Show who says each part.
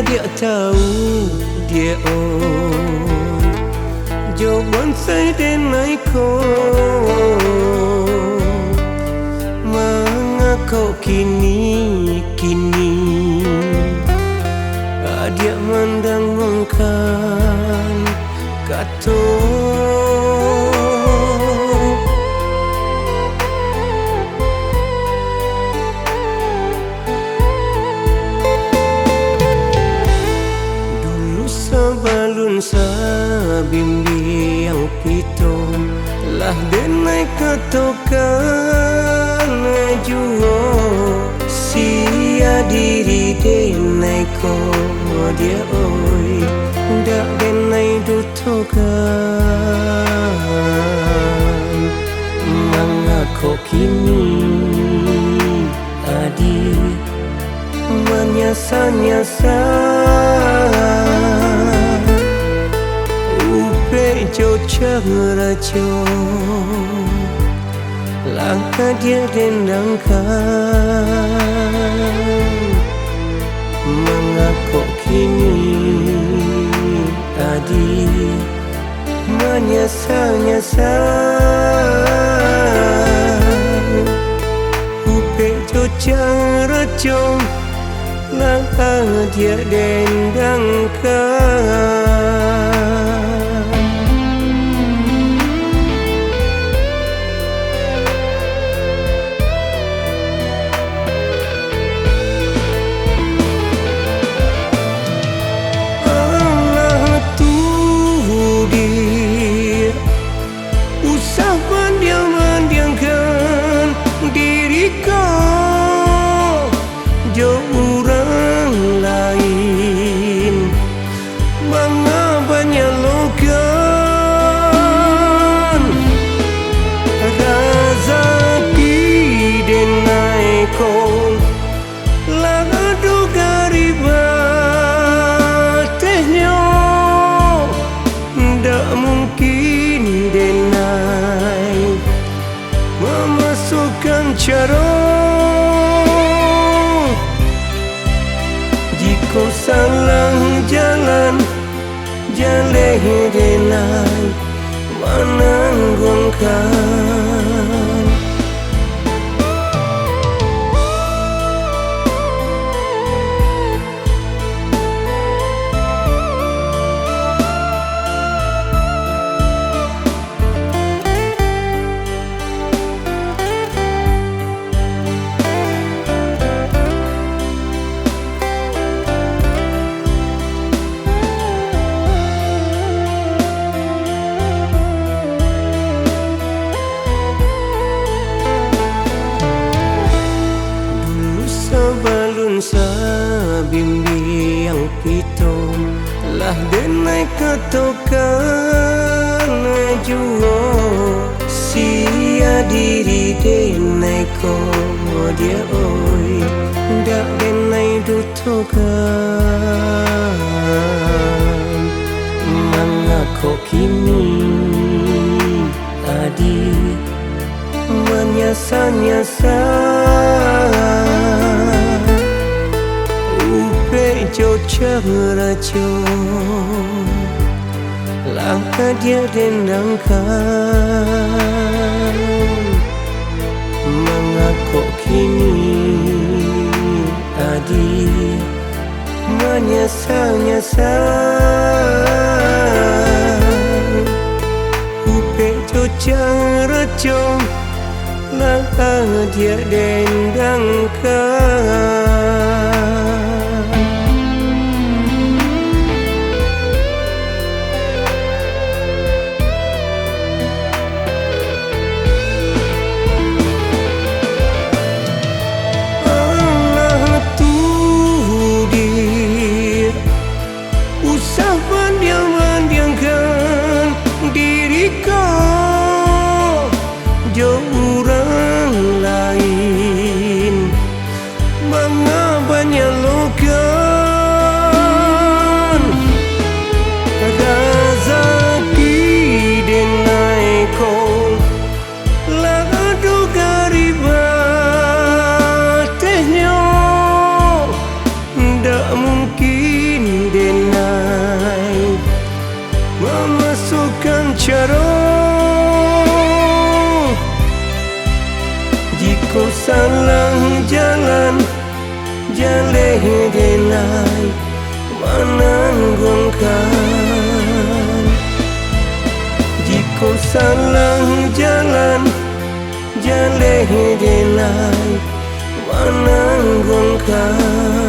Speaker 1: dia tahu dia jawaban saya dan naiko mengakau kini dia mandang mengkan kato balun sa bimbiang pito lah denai katokan juo sia diri denai ko dia oi dak denai dutokan mangako kini adi menyasa-nyasa cho chara cho langkah dia dendangkan mengako kini adi menyasa-nyasa upe cho chara cho langkah dia dendangkan cara jika salah jalan jaleh denai menanggungkan sa bimbiang pito lah denai katokan juo sia diri denai ko dia oi dak denai dutokan mangako kini adi menyasa-nyasa cho chara cho langkah dia dendangkan mengako kini adi menyasa-nyasa upe cho chara cho langkah dia dendangkan mungkin cara. Jika salah jalan jaleh denai menanggungkan. Jika salah jalan jaleh denai menanggungkan.